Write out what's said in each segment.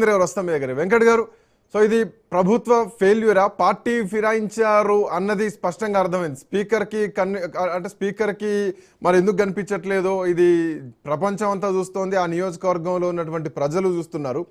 గారు వస్తాం మీ దగ్గర వెంకట్ గారు. సో ఇది ప్రభుత్వ ఫెయిల్యూరా, పార్టీ ఫిరాయించారు అన్నది స్పష్టంగా అర్థమైంది. స్పీకర్కి మరి ఎందుకు కనిపించట్లేదో ఇది ప్రపంచం అంతా చూస్తోంది, ఆ నియోజకవర్గంలో ఉన్నటువంటి ప్రజలు చూస్తున్నారు.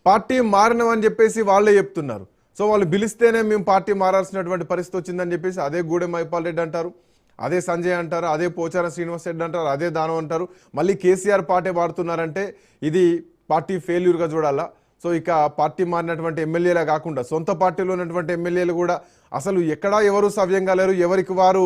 పార్టీ మారినమని చెప్పేసి వాళ్ళే చెప్తున్నారు. సో వాళ్ళు పిలిస్తేనే మేము పార్టీ మారాల్సినటువంటి పరిస్థితి వచ్చిందని చెప్పేసి అదే గూడెం మైపాల్ రెడ్డి అంటారు, అదే సంజయ్ అంటారు, అదే పోచారం శ్రీనివాస్ రెడ్డి అంటారు, అదే దానం అంటారు. మళ్ళీ కేసీఆర్ పార్టీ వాడుతున్నారంటే ఇది పార్టీ ఫెయిల్యూర్గా చూడాలా. సో ఇక పార్టీ మారినటువంటి ఎమ్మెల్యేలా కాకుండా సొంత పార్టీలో ఉన్నటువంటి ఎమ్మెల్యేలు కూడా అసలు ఎక్కడా ఎవరు సవ్యంగా లేరు, ఎవరికి వారు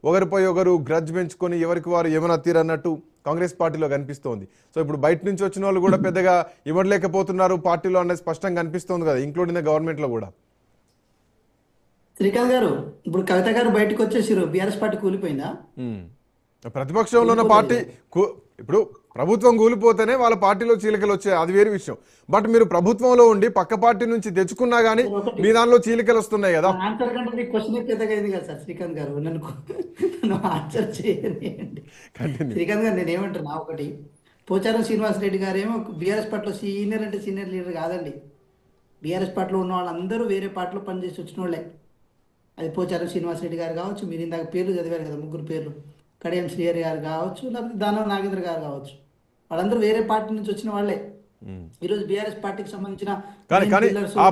ఒకరిపై ఒకరు గ్రడ్జ్ పెంచుకొని ఎవరికి వారు ఏమైనా తీరన్నట్టు కాంగ్రెస్ పార్టీలో కనిపిస్తోంది. సో ఇప్పుడు బయట నుంచి వచ్చిన వాళ్ళు కూడా పెద్దగా ఇవ్వలేకపోతున్నారు పార్టీలో అనేది స్పష్టంగా కనిపిస్తోంది కదా, ఇంక్లూడింగ్ ద గవర్నమెంట్లో కూడా. శ్రీకాంత్ గారు, ఇప్పుడు కవిత గారు బయటకు వచ్చేసారు, బీఆర్ఎస్ పార్టీ కూలిపోయిందా? ప్రతిపక్షంలో ఉన్న పార్టీ ఇప్పుడు ప్రభుత్వం కూలిపోతేనే వాళ్ళ పార్టీలో చీలికలు వచ్చాయి, అది వేరే విషయం. బట్ మీరు ప్రభుత్వంలో ఉండి పక్క పార్టీ నుంచి తెచ్చుకున్నా గానీ మీ దానిలో చీలికలు వస్తున్నాయి కదా. ఆన్సర్ కంటే క్వశ్చన్ పెద్దగా అయింది కదా సార్. శ్రీకాంత్ గారు నన్ను ఆన్సర్ చేయండి. శ్రీకాంత్ గారు, నేనేమంటున్నా, ఒకటి పోచారం శ్రీనివాస్ రెడ్డి గారు ఏమో బీఆర్ఎస్ పార్టీలో సీనియర్ అంటే సీనియర్ లీడర్ కాదండి. బీఆర్ఎస్ పార్టీలో ఉన్న వాళ్ళందరూ వేరే పార్టీలో పనిచేసి వచ్చిన వాళ్ళే. అది పోచారం శ్రీనివాస్ రెడ్డి గారు కావచ్చు, మీరు ఇందాక పేర్లు చదివారు కదా, ముగ్గురు పేర్లు, కడియం శ్రీహరి గారు కావచ్చు, లేకపోతే దానం నాగేంద్ర గారు కావచ్చు, వాళ్ళందరూ వేరే పార్టీ నుంచి వచ్చిన వాళ్ళే. ఈరోజు బీఆర్ఎస్ పార్టీకి సంబంధించిన ఆ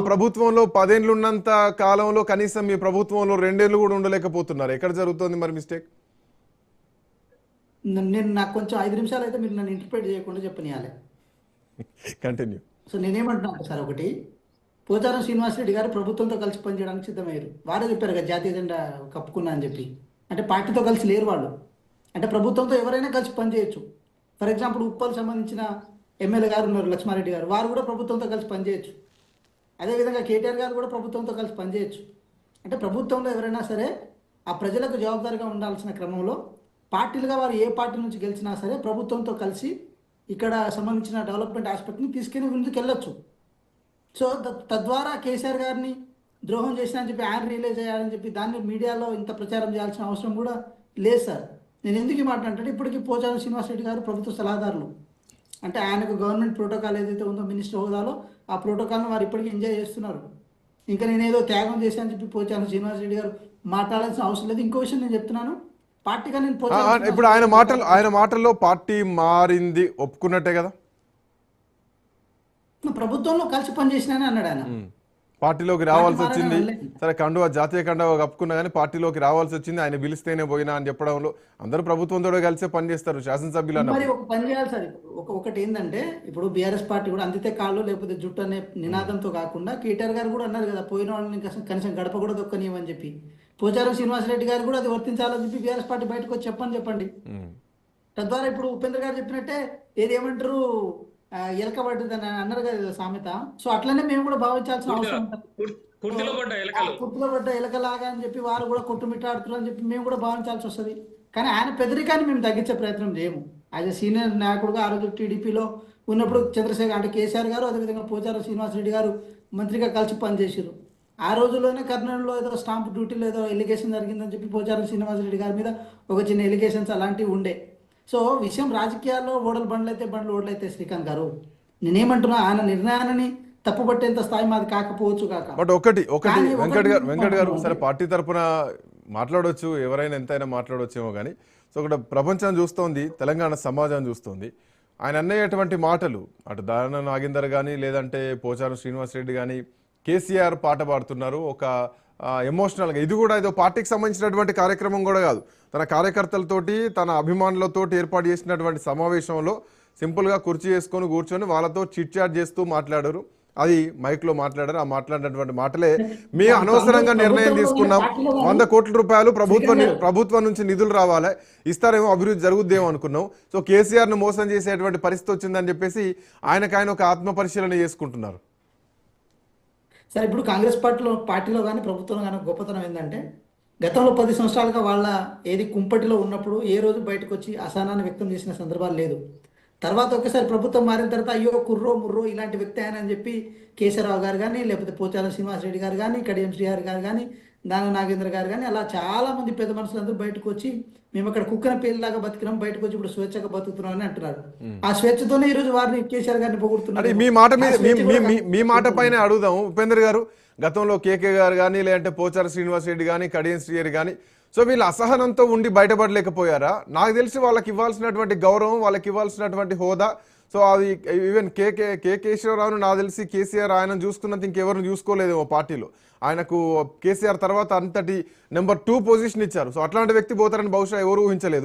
ప్రభుత్వంలో 10 ఏళ్ళు ఉన్నంత కాలంలో కనీసం మీ ప్రభుత్వంలో 2 ఏళ్ళు కూడా ఉండలేకపోతున్నారు. ఎక్కడ జరుగుతుంది మరి మిస్టేక్? నాకు కొంచెం 5 నిమిషాలు అయితే మీరు నన్ను ఇంటర్ప్రిట్ చేయకుండా చెప్పనియాలి. కంటిన్యూ. సో నేనేమంటున్నాను సార్, ఒకటి పోచారం శ్రీనివాసరెడ్డి గారు ప్రభుత్వంతో కలిసి పనిచేయడానికి సిద్ధమయ్యారు. వారే చెప్పారు కదా జాతీయ జెండా కప్పుకున్నా అని చెప్పి. అంటే పార్టీతో కలిసి లేరు వాళ్ళు, అంటే ప్రభుత్వంతో ఎవరైనా కలిసి పనిచేయచ్చు. ఫర్ ఎగ్జాంపుల్ ఉప్పల్ సంబంధించిన ఎమ్మెల్యే గారు ఉన్నారు లక్ష్మారెడ్డి గారు, వారు కూడా ప్రభుత్వంతో కలిసి పనిచేయచ్చు. అదేవిధంగా కేటీఆర్ గారు కూడా ప్రభుత్వంతో కలిసి పనిచేయచ్చు. అంటే ప్రభుత్వంలో ఎవరైనా సరే ఆ ప్రజలకు జవాబుదారీగా ఉండాల్సిన క్రమంలో పార్టీలుగా వారు ఏ పార్టీ నుంచి గెలిచినా సరే ప్రభుత్వంతో కలిసి ఇక్కడ సంబంధించిన డెవలప్మెంట్ ఆస్పెక్ట్ని తీసుకెళ్ళి ముందుకు వెళ్ళొచ్చు. సో తద్వారా కేసీఆర్ గారిని ద్రోహం చేసినా అని చెప్పి ఆయన రియలైజ్ అయ్యారని చెప్పి దాన్ని మీడియాలో ఇంత ప్రచారం చేయాల్సిన అవసరం కూడా లేదు సార్. నేను ఎందుకు మాట్లాడంటే, ఇప్పటికీ పోచారం శ్రీనివాసరెడ్డి గారు ప్రభుత్వ సలహాదారులు, అంటే ఆయనకు గవర్నమెంట్ ప్రోటోకాల్ ఏదైతే ఉందో మినిస్టర్ హోదాలో ఆ ప్రోటోకాల్ను వారు ఇప్పటికీ ఎంజాయ్ చేస్తున్నారు. ఇంకా నేనేదో త్యాగం చేశానని చెప్పి పోచారం శ్రీనివాసరెడ్డి గారు మాట్లాడాల్సిన అవసరం లేదు. ఇంకో విషయం నేను చెప్తున్నాను, పార్టీగా నేను ఇప్పుడు ఆయన మాటల్లో పార్టీ మారింది ఒప్పుకున్నట్టే కదా, ప్రభుత్వంలో కలిసి పనిచేసినానని అన్నాడు ఆయన. పార్టీలోకి రావాల్సి వచ్చింది, సరే కండువా జాతీయ కండువా కప్పుకున్నా కానీ పార్టీలోకి రావాల్సి వచ్చింది, ఆయన పిలిస్తేనే పోయినా అని చెప్పడంలో అందరూ ప్రభుత్వంతో కలిసే పనిచేస్తారు శాసనసభ్యులు. మరి ఒక పని చేయాలి సార్, ఒకటి ఏంటంటే, ఇప్పుడు బీఆర్ఎస్ పార్టీ కూడా అందితే కాళ్ళు లేకపోతే జుట్టు అనే నినాదంతో కాకుండా కేటీఆర్ గారు కూడా అన్నారు కదా, పోయిన వాళ్ళని కనీసం గడప కూడా దొక్కనియమని చెప్పి. పోచారం శ్రీనివాసరెడ్డి గారు కూడా అది వర్తించాలని చెప్పి బీఆర్ఎస్ పార్టీ బయటకు వచ్చి చెప్పండి. తద్వారా ఇప్పుడు ఉపేంద్ర గారు చెప్పినట్టే ఏమంటారు, ఎలక పడ్డదని అన్నారు కదా సామెత. సో అట్లనే మేము కూడా భావించాల్సిన అవసరం ఉంటుంది. కుర్తిలో పడ్డ ఎలకలాగా అని చెప్పి వారు కూడా కొట్టుమిట్టాడుతున్నారు అని చెప్పి మేము కూడా భావించాల్సి వస్తుంది. కానీ ఆయన పెదరికాన్ని మేము తగ్గించే ప్రయత్నం చేయము. యాజ్ ఎ సీనియర్ నాయకుడుగా ఆ రోజు టీడీపీలో ఉన్నప్పుడు చంద్రశేఖర్ అంటే కేసీఆర్ గారు, అదేవిధంగా పోచారం శ్రీనివాసరెడ్డి గారు మంత్రిగా కలిసి పనిచేసారు. ఆ రోజుల్లోనే కర్నూలులో ఏదో స్టాంప్ డ్యూటీలో ఏదో ఎలిగేషన్ జరిగిందని చెప్పి పోచారం శ్రీనివాసరెడ్డి గారి మీద ఒక చిన్న ఎలిగేషన్స్ అలాంటివి ఉండే. సో విషయం రాజకీయాల్లో ఓడలు బండ్లు అయితే బండ్లు ఓడలు అయితే శ్రీకాంత్ గారు, నేనేమంటున్నా, ఆయన నిర్ణయాన్ని తప్పుపట్టేంత స్థాయి మాది కాకపోవచ్చు కాక. బట్ ఒకటి వెంకట్ గారు సరే పార్టీ తరఫున మాట్లాడవచ్చు, ఎవరైనా ఎంతైనా మాట్లాడవచ్చేమో కానీ, సో ఇక్కడ ప్రపంచం చూస్తోంది, తెలంగాణ సమాజం చూస్తోంది. ఆయన అన్నయ్యేటువంటి మాటలు అటు దానం నాగేందర్ కానీ లేదంటే పోచారం శ్రీనివాసరెడ్డి కానీ కేసీఆర్ పాట పాడుతున్నారు ఒక ఎమోషనల్గా. ఇది కూడా ఏదో పార్టీకి సంబంధించినటువంటి కార్యక్రమం కూడా కాదు, తన కార్యకర్తలతోటి తన అభిమానులతోటి ఏర్పాటు చేసినటువంటి సమావేశంలో సింపుల్గా కుర్చీ వేసుకొని కూర్చొని వాళ్ళతో చిట్ చాట్ చేస్తూ మాట్లాడారు. అది మైక్లో మాట్లాడారు. ఆ మాట్లాడినటువంటి మాటలే, మేము అనవసరంగా నిర్ణయం తీసుకున్నాం, 100 కోట్ల రూపాయలు ప్రభుత్వం నుంచి నిధులు రావాలి, ఇస్తారేమో అభివృద్ధి జరుగుద్దేమో అనుకున్నాం, సో కేసీఆర్ను మోసం చేసేటువంటి పరిస్థితి వచ్చిందని చెప్పేసి ఆయన ఒక ఆత్మ పరిశీలన చేసుకుంటున్నారు. సరే, ఇప్పుడు కాంగ్రెస్ పార్టీలో కానీ ప్రభుత్వంలో కానీ గొప్పతనం ఏంటంటే, గతంలో 10 సంవత్సరాలుగా వాళ్ళ ఏది కుంపటిలో ఉన్నప్పుడు ఏ రోజు బయటకు వచ్చి అసహనాన్ని వ్యక్తం చేసిన సందర్భాలు లేదు. తర్వాత ఒకసారి ప్రభుత్వం మారిన తర్వాత అయ్యో కుర్రో ముర్రో ఇలాంటి వ్యక్తి ఆయన అని చెప్పి కేశవరావు గారు కానీ, లేకపోతే పోచారం శ్రీనివాసరెడ్డి గారు కానీ, కడియం శ్రీహరి గారు కానీ, దాని నాగేంద్ర గారు కానీ అలా చాలా మంది పెద్ద మనుషులు అందరూ బయటకు వచ్చి మేము అక్కడ కుక్కన పేరులాగా బతికినాం, బయటకు వచ్చి ఇప్పుడు స్వేచ్ఛగా బతుకుతున్నాం అని అంటున్నారు. ఆ స్వేచ్ఛతోనే ఈ రోజు వారిని కేసీఆర్ గారిని అంటే పొగుడుతున్నారు. మీ మాట మీద ఆ స్వేచ్ఛ కూడా మీ మాట పైన అడుగుదాం ఉపేందర్ గారు. గతంలో కేకే గారు కానీ లేదంటే పోచారం శ్రీనివాస్ రెడ్డి కానీ కడియం శ్రీహరి కానీ సో వీళ్ళు అసహనంతో ఉండి బయటపడలేకపోయారా? నాకు తెలిసి వాళ్ళకి ఇవ్వాల్సినటువంటి గౌరవం, వాళ్ళకి ఇవ్వాల్సినటువంటి హోదా, సో అది ఈవెన్ కే కేశవరావును నాకు తెలిసి కేసీఆర్ ఆయన చూసుకున్నంత ఇంకెవరిని చూసుకోలేదేమో పార్టీలో. ఆయనకు కేసీఆర్ తర్వాత అంతటి నెంబర్ 2 పొజిషన్ ఇచ్చారు. సో అట్లాంటి వ్యక్తి పోతారని బహుశా ఎవరు ఊహించలేదు.